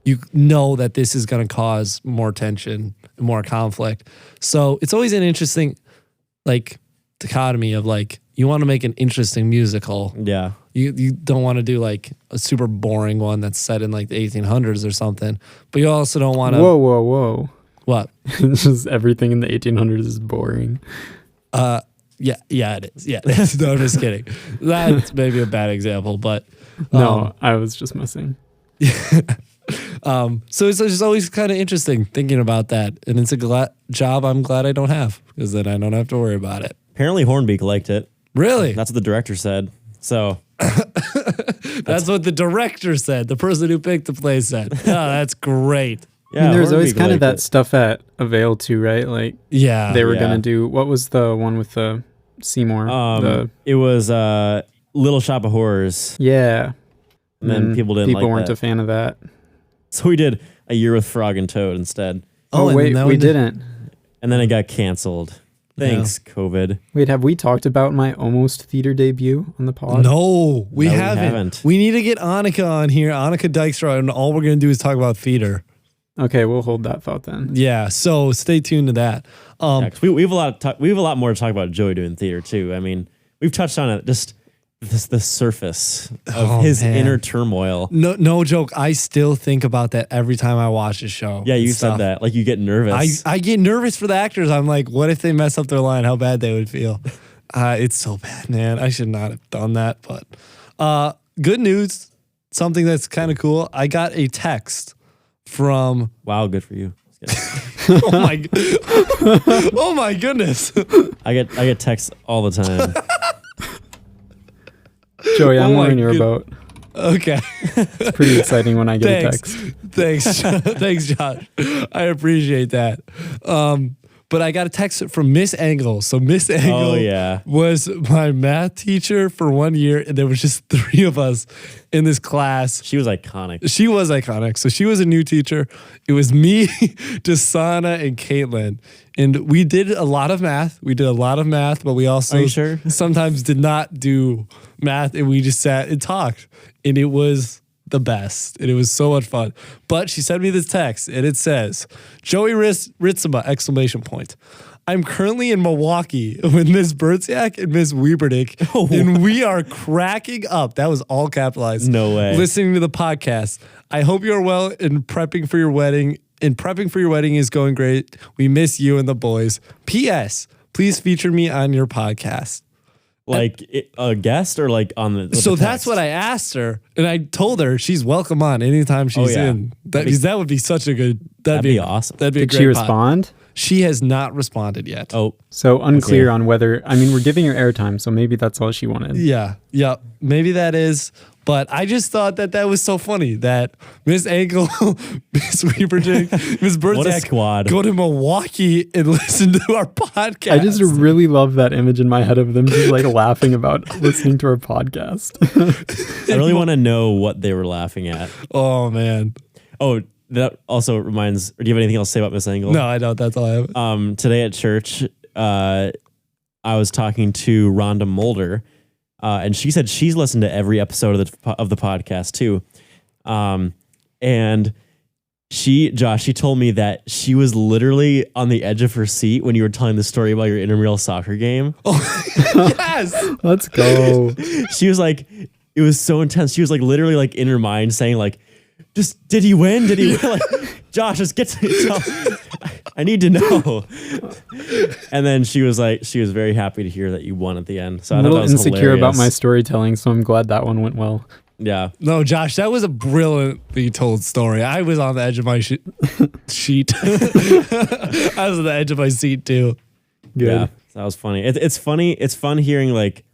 you know that this is going to cause more tension and more conflict. So it's always an interesting like dichotomy of like you want to make an interesting musical. Yeah. You don't want to do like a super boring one that's set in like the 1800s or something, but you also don't want to. Whoa. What? Just everything in the 1800s is boring. Yeah, it is. Yeah, no, I'm just kidding. That's maybe a bad example, but No, I was just messing. so it's just always kind of interesting thinking about that, and it's a job I'm glad I don't have because then I don't have to worry about it. Apparently Hornbeak liked it. Really? That's what the director said. So That's what the director said. The person who picked the play said. Oh, that's great. yeah, I mean, there's always Hornbeak kind of liked that stuff at Avail too, right? Like Yeah. they were Yeah. gonna do. What was the one with the Seymour? It was Little Shop of Horrors. Yeah. And then people didn't like weren't that. a fan of that. So we did A Year with Frog and Toad instead. Oh, and wait, that we one didn't. And then it got canceled. Thanks, COVID. Wait, have we talked about my almost theater debut on the pod? No, we No, we haven't. haven't. We need to get Annika on here, Annika Dykstra, and all we're going to do is talk about theater. Okay, we'll hold that thought then. Yeah, so stay tuned to that. Yeah, 'cause we have a lot. We have a lot more to talk about Joey doing theater too. I mean, we've touched on it. Just the surface of Oh, his man. inner turmoil. No joke. I still think about that every time I watch a show. Yeah, you and stuff. said that. Like you get nervous. I get nervous for the actors. I'm like, what if they mess up their line? How bad they would feel. It's so bad, man. I should not have done that. But good news, something that's kind of cool. I got a text from. Wow, good for you. Oh my! Oh my goodness! I get texts all the time. Joey, I'm Oh my wearing your good- boat. Okay. It's pretty exciting when I get a Thanks. text. Thanks, Josh. I appreciate that. But I got a text from Miss Engel. So Miss Engel Oh yeah. was my math teacher for 1 year, and there was just 3 of us in this class. She was iconic. She was iconic. So she was a new teacher. It was me, Dasana, and Caitlin. And we did a lot of math. But we also Are you sure? sometimes did not do math, and we just sat and talked. And it was the best. And it was so much fun. But she sent me this text, and it says, Joey Ritzema, exclamation point. I'm currently in Milwaukee with Miss Bertziak and Miss Wieberdick, and we are cracking up. That was all capitalized. No way. Listening to the podcast. I hope you're well in prepping for your wedding. And prepping for your wedding is going great. We miss you and the boys. P.S. Please feature me on your podcast. Like a guest or like on the. So that's what I asked her, and I told her she's welcome on anytime she's yeah. in. That would be such a good. That'd be awesome. That'd be a Did great she pod. respond? She has not responded yet. Oh, So unclear Okay. on whether. I mean, we're giving her airtime, so maybe that's all she wanted. Yeah, maybe that is. But I just thought that was so funny that Miss Ankle, Miss Weaverdick, Miss what a Bertzak squad. go to Milwaukee and listen to our podcast. I just really love that image in my head of them just like laughing about listening to our podcast. I really want to know what they were laughing at. Oh man. Oh, that also reminds. Or do you have anything else to say about Miss Engel? No, I don't. That's all I have. Today at church, I was talking to Rhonda Mulder, and she said she's listened to every episode of the podcast too. And she told me that she was literally on the edge of her seat when you were telling the story about your intramural soccer game. Yes. Let's go. She was like, it was so intense. She was like literally like in her mind saying like, just did he win? Did he win? Like, Josh, just get to I need to know. And then she was very happy to hear that you won at the end. So I'm I a thought little that was insecure hilarious. about my storytelling, so I'm glad that one went well. Yeah. No, Josh, that was a brilliantly told story. I was on the edge of my sheet. I was on the edge of my seat too. Good. Yeah, that was funny. It's funny. It's fun hearing like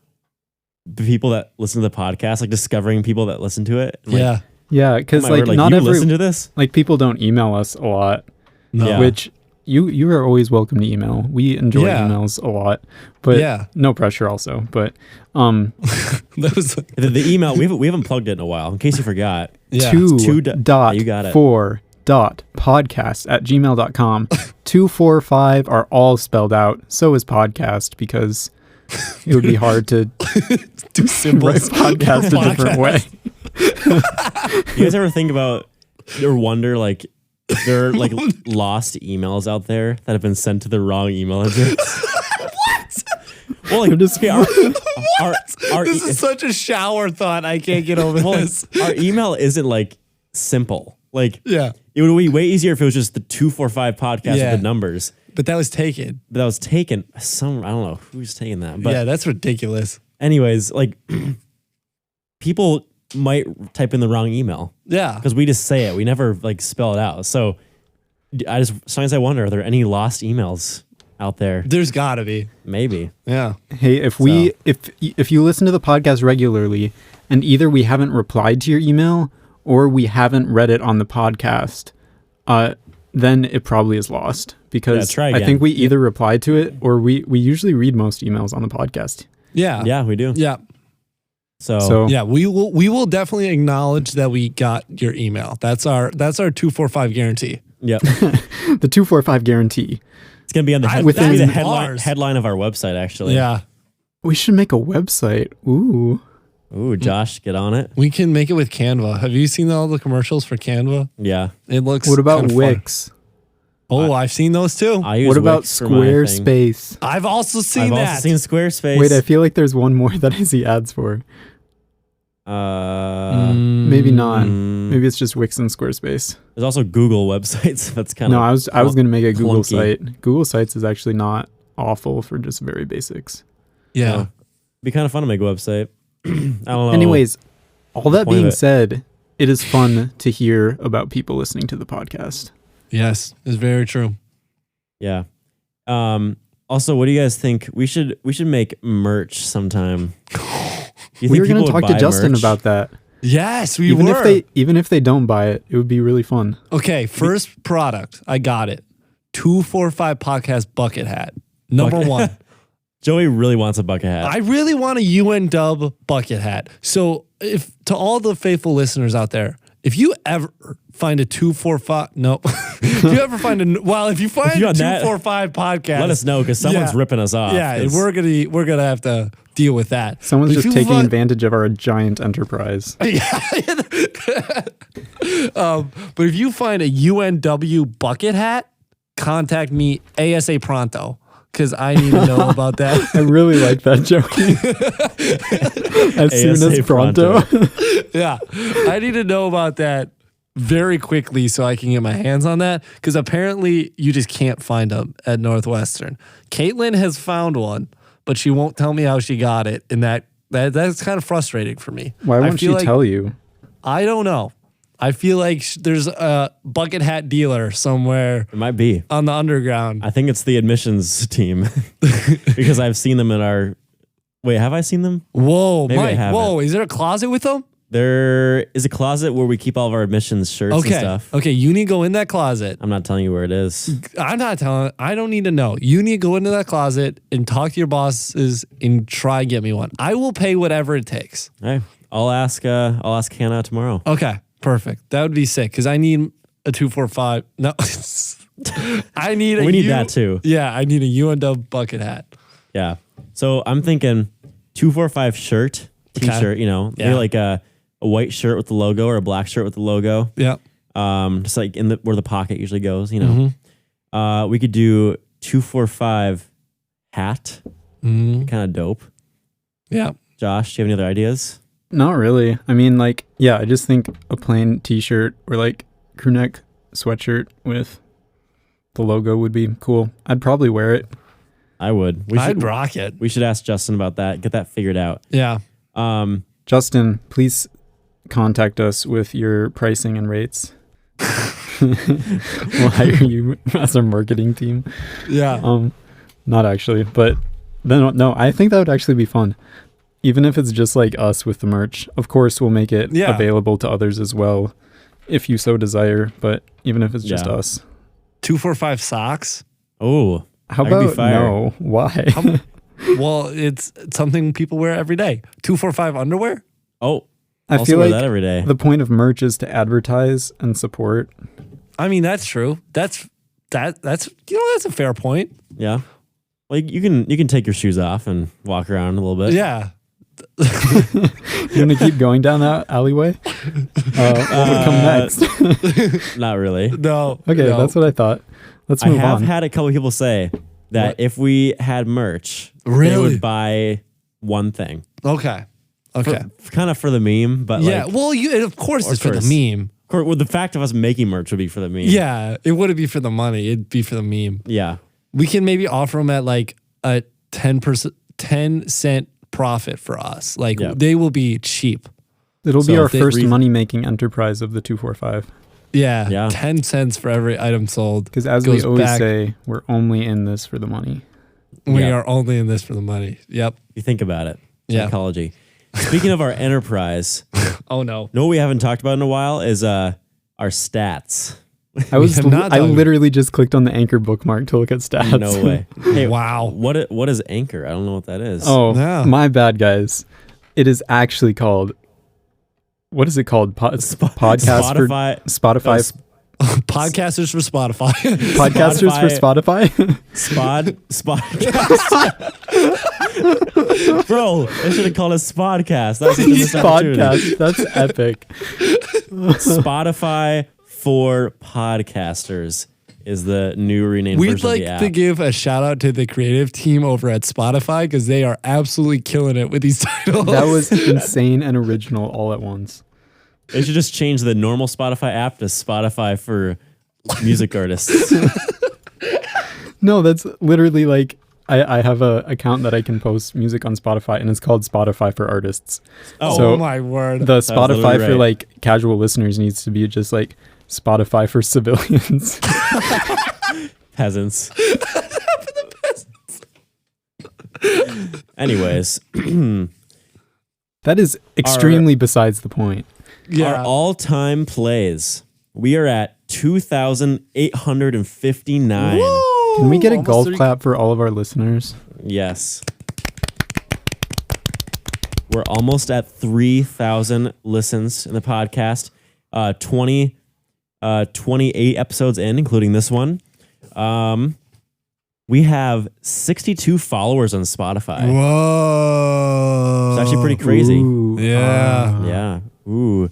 the people that listen to the podcast, like discovering people that listen to it. Like, Yeah. Yeah, because oh my word, not you every listen to this. like people don't email us a lot, No. Yeah. which you are always welcome to email. We enjoy Yeah. emails a lot, but Yeah. no pressure also. But That was The email we haven't plugged it in a while. In case you forgot, yeah. you got it. 2.4.podcast@gmail.com. 245 are all spelled out. So is podcast, because it would be hard to do write symbols. podcast a different way. You guys ever think about or wonder like there are like lost emails out there that have been sent to the wrong email address? Well, like, okay, our This is such a shower thought. I can't get over this. our email isn't like simple. Like, Yeah. it would be way easier if it was just the 245 podcast Yeah. with the numbers. But that was taken. But that was taken. I don't know who's taking that. But Yeah, that's ridiculous. anyways, like people might type in the wrong email Yeah. because we just say it. We never like spell it out. So sometimes I wonder, are there any lost emails out there? There's gotta be. Maybe. Yeah. Hey, if you listen to the podcast regularly and either we haven't replied to your email or we haven't read it on the podcast, then it probably is lost, because try I again. think we either reply to it or we usually read most emails on the podcast. Yeah. Yeah, we do. Yeah. So Yeah, we will definitely acknowledge that we got your email. That's our 245 guarantee. yep. The 245 guarantee. It's gonna be on the, Within it's gonna be the bars. headline of our website, actually. Yeah. We should make a website. Ooh. Ooh, Josh, get on it. We can make it with Canva. Have you seen all the commercials for Canva? Yeah. It looks What about kinda fun. Wix? Oh, I've seen those too. I use What about Wix for my thing. Squarespace? I've also seen I've that. also seen Squarespace. Wait, I feel like there's one more that I see ads for. Maybe not. Maybe it's just Wix and Squarespace. There's also Google websites. That's kind of No, I was going to make a Google clunky. site. Google Sites is actually not awful for just very basics. Yeah. It'd be kind of fun to make a website. I don't know. Anyways, all that point of being it. said, it is fun to hear about people listening to the podcast. Yes, it's very true. Yeah. Also, what do you guys think? We should make merch sometime. Do you We think were going people to would talk to buy Justin merch? about that. Yes, we Even were. if they don't buy it, it would be really fun. Okay, first product. I got it. 245 podcast bucket hat. Number Bucket- one. Joey really wants a bucket hat. I really want a UN Dub bucket hat. So if to all the faithful listeners out there, if you ever find a 245, no, if you ever find if you find you a on that, 245 podcast, Let us know because someone's Yeah. ripping us off. Yeah, 'cause- we're gonna have to deal with that. Someone's If just you taking find- advantage of our giant enterprise. But if you find a UNW bucket hat, contact me ASA pronto because I need to know about that. I really like that joke. As soon ASA as pronto. Yeah, I need to know about that very quickly so I can get my hands on that because apparently you just can't find them at Northwestern. Caitlin has found one, but she won't tell me how she got it, and that's kind of frustrating for me. Why I won't she feel like- tell you? I don't know. I feel like there's a bucket hat dealer somewhere It might be. on the underground. I think it's the admissions team because I've seen them in our. Wait, have I seen them? Whoa, Maybe I Mike. haven't. Whoa, is there a closet with them? There is a closet where we keep all of our admissions shirts and Okay. stuff. Okay, you need to go in that closet. I'm not telling you where it is. I'm not telling. I don't need to know. You need to go into that closet and talk to your bosses and try and get me one. I will pay whatever it takes. Hey, I'll ask Hannah tomorrow. Okay, perfect. That would be sick because I need a 245. No, I need. We need that too. Yeah, I need a UNW bucket hat. Yeah. So I'm thinking 245 shirt, t-shirt. You know, maybe Yeah. like a white shirt with the logo or a black shirt with the logo. Yeah. Just like in the where the pocket usually goes. You know. Mm-hmm. We could do 245 hat. Mm-hmm. Kind of dope. Yeah. Josh, do you have any other ideas? Not really. I mean, like, yeah, I just think a plain t-shirt or like crew neck sweatshirt with the logo would be cool. I'd probably wear it. I would. I'd rock it. We should ask Justin about that. Get that figured out. Yeah. Justin, please contact us with your pricing and rates. We'll hire you as our marketing team. Yeah. Not actually, but then no, I think that would actually be fun. Even if it's just like us with the merch. Of course, we'll make it available to others as well, if you so desire. But even if it's just us. 245 socks. Oh, how about no? Why? Well, it's something people wear every day. 245 underwear. Oh, I also feel wear like that every day. The point of merch is to advertise and support. I mean, that's true. That's that's a fair point. Yeah. Like you can take your shoes off and walk around a little bit. Yeah. You want to keep going down that alleyway? What would come next? Not really. No. Okay, that's what I thought. Let's move on. I have had a couple people say that if we had merch, they Really? would buy one thing. Okay. Kind of for the meme, but Yeah. like, Well, of course it's for the meme. well, the fact of us making merch would be for the meme. Yeah. It wouldn't be for the money. It'd be for the meme. Yeah. We can maybe offer them at like a 10% profit for us. Like they will be cheap. It'll be So our first money-making enterprise of the 245. Yeah. 10 cents for every item sold. Because as we always say, we're only in this for the money. We are only in this for the money. Yep. You think about it. Yeah. Psychology. Speaking of our enterprise, oh no. what we haven't talked about in a while is our stats. I literally just clicked on the Anchor bookmark to look at stats. No way. Hey, wow. What is Anchor? I don't know what that is. Oh, my bad, guys. It is actually called. What is it called? Podcast Spotify. For Spotify. Podcasters for Spotify. Podcasters for Spotify. Spodcast. Bro, they should have called us Spodcast. That's Spodcast. That's epic. Spotify for podcasters is the new renamed We'd version like of the app. to give a shout out to the creative team over at Spotify because they are absolutely killing it with these titles. That was insane and original all at once. They should just change the normal Spotify app to Spotify for music artists. No, that's literally like I have a account that I can post music on Spotify, and it's called Spotify for Artists. Oh, so my word. The Spotify for right. like casual listeners needs to be just like Spotify for civilians. Peasants. Anyways. That is extremely besides the point. Our all-time plays. We are at 2,859. Woo! Can we get a golf clap for all of our listeners? Yes. We're almost at 3,000 listens in the podcast. 28 episodes in, including this one. We have 62 followers on Spotify. Whoa. It's actually pretty crazy. Ooh. Yeah. Yeah. Ooh.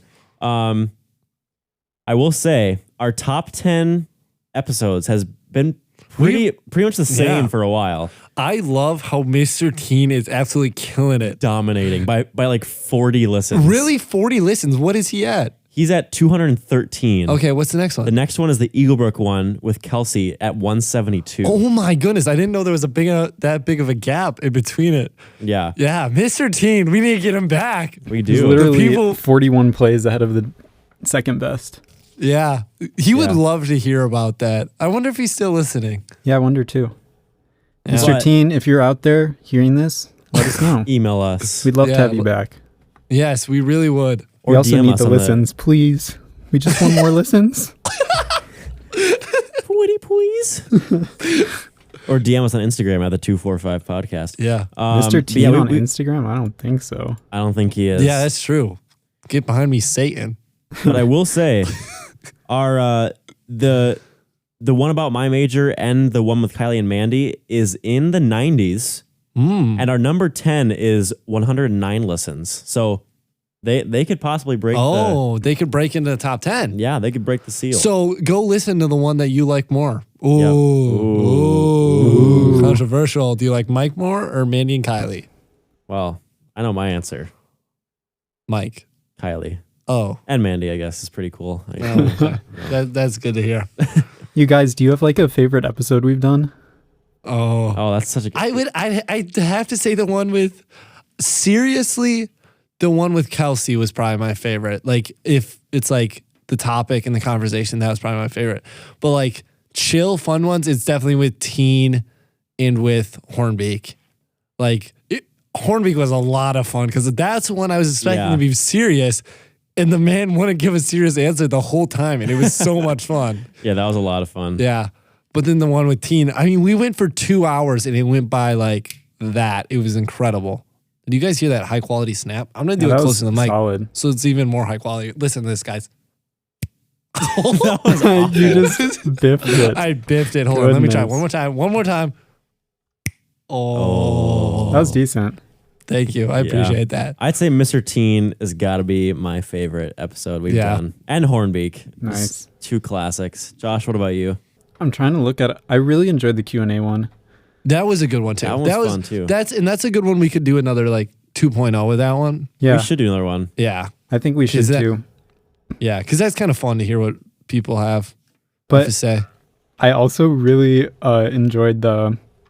I will say our top 10 episodes has been pretty much the same for a while. I love how Mr. Teen is absolutely killing it. Dominating by like 40 listens. Really? 40 listens? What is he at? He's at 213. Okay, what's the next one? The next one is the Eaglebrook one with Kelsey at 172. Oh my goodness. I didn't know there was that big of a gap in between it. Yeah. Yeah, Mr. Teen, we need to get him back. We He's do. literally 41 plays ahead of the second best. Yeah. He would love to hear about that. I wonder if he's still listening. Yeah, I wonder too. Yeah. Mr. Teen, if you're out there hearing this, let us know. Email us. We'd love to have you back. Yes, we really would. We also DM need us the on listens, please. We just want more listens. Pretty please. Or DM us on Instagram at the 245 podcast. Yeah. Mr. Teen on Instagram? I don't think so. I don't think he is. Yeah, that's true. Get behind me, Satan. But I will say, our the one about my major and the one with Kylie and Mandy is in the 90s, and our number 10 is 109 listens. So they could possibly break. They could break into the top 10. Yeah, they could break the seal. So go listen to the one that you like more. Ooh, Yep. Ooh. Controversial. Do you like Mike more or Mandy and Kylie? Well, I know my answer. Mike. Kylie. Oh. And Mandy, I guess, is pretty cool. Oh, okay. That's good to hear. You guys, do you have like a favorite episode we've done? Oh, that's such a good I'd have to say the one with Kelsey was probably my favorite. Like if it's like the topic and the conversation, that was probably my favorite. But like chill, fun ones, it's definitely with Teen and with Hornbeak. Like Hornbeak was a lot of fun because that's one I was expecting to be serious. And the man wouldn't give a serious answer the whole time. And it was so much fun. Yeah, that was a lot of fun. Yeah. But then the one with Teen, I mean, we went for 2 hours and it went by like that. It was incredible. Did you guys hear that high quality snap? I'm going to do it close to the mic. Solid. So it's even more high quality. Listen to this, guys. That was awful. You just biffed it. I biffed it. Hold on. Let me try one more time. One more time. Oh. That was decent. Thank you. I appreciate that. I'd say Mr. Teen has got to be my favorite episode we've done. And Hornbeak. Nice. 2 classics. Josh, what about you? I'm trying to look at it. I really enjoyed the Q&A one. That was a good one too. That was fun too. That's a good one. We could do another like 2.0 with that one. Yeah. We should do another one. Yeah. I think we should too. Yeah, because that's kind of fun to hear what people have But to say. I also really enjoyed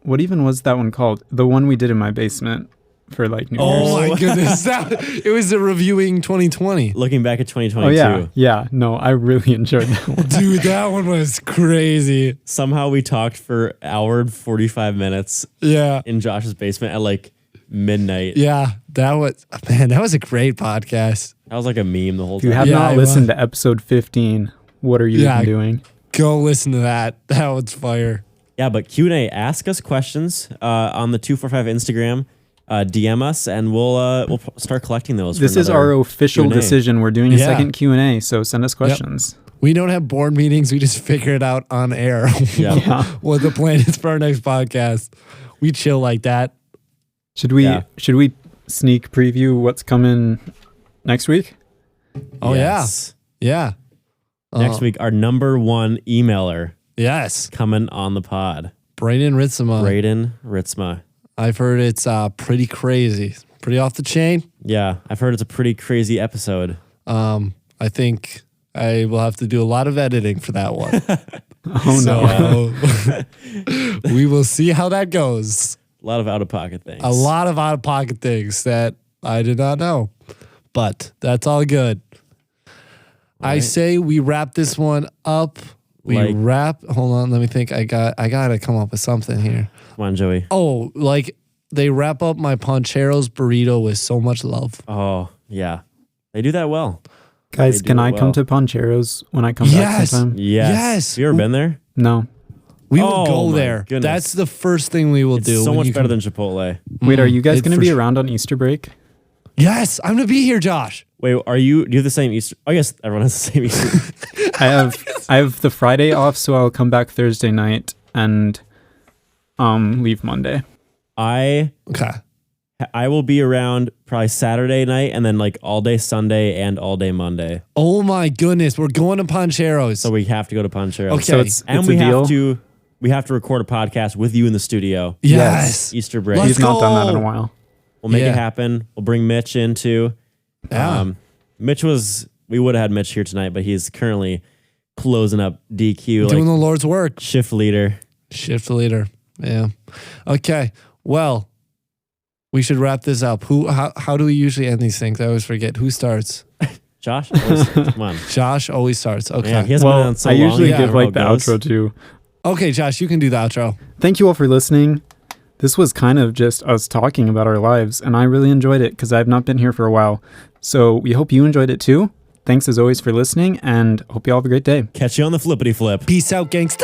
what even was that one called? The one we did in my basement for like New Year's. Oh my goodness. It was the reviewing 2020. Looking back at 2022. Oh yeah. Yeah. No, I really enjoyed that one. Dude, that one was crazy. Somehow we talked for an hour and 45 minutes Yeah. in Josh's basement at like midnight. Yeah. That was a great podcast. That was like a meme the whole If you time. have not listened to episode 15, what are you even doing? Go listen to that. That was fire. Yeah, but Q&A, ask us questions on the 245 Instagram. DM us and we'll start collecting those. This is our official Q&A. decision. We're doing a second Q&A, so send us questions. We don't have board meetings. We just figure it out on air. Yeah. What the plan is for our next podcast. We chill like that. Should we sneak preview what's coming next week? Oh Yes. yeah. Next week, our number 1 emailer Yes. coming on the pod. Braden Ritzema. Braden Ritzma. I've heard it's pretty crazy. Pretty off the chain. Yeah, I've heard it's a pretty crazy episode. I think I will have to do a lot of editing for that one. Oh no. We will see how that goes. A lot of out-of-pocket things. A lot of out-of-pocket things that I did not know. But that's all good. I say we wrap this one up. Hold on, let me think. I gotta come up with something here. Come on, Joey. Oh, like they wrap up my Pancheros burrito with so much love. Oh, yeah. They do that well. Guys, can I come to Pancheros when I come back sometime? Yes. Have you ever been there? No. We will go my there. goodness. That's the first thing we will do. So much better than Chipotle. Wait, are you guys going to be sure. around on Easter break? Yes, I'm going to be here, Josh. Wait, do you have the same Easter? I guess everyone has the same Easter. I have the Friday off, so I'll come back Thursday night and leave Monday. I will be around probably Saturday night and then like all day Sunday and all day Monday. Oh my goodness, we're going to Pancheros. So we have to go to Pancheros. Okay. So we have to record a podcast with you in the studio. Yes. Easter break. Let's He's not done that go. in a while. We'll make it happen. We'll bring Mitch in too. Yeah. We would have had Mitch here tonight, but he's currently closing up DQ. Doing the Lord's work. Shift leader. Shift leader. Yeah. Okay. Well, we should wrap this up. How do we usually end these things? I always forget. Who starts? Josh? Come on. Josh always starts. Okay. Yeah, he hasn't been on so I long. usually Yeah, give how like it the goes. outro too. Okay, Josh, you can do the outro. Thank you all for listening. This was kind of just us talking about our lives, and I really enjoyed it because I've not been here for a while. So we hope you enjoyed it too. Thanks as always for listening, and hope you all have a great day. Catch you on the flippity flip. Peace out, gangsta.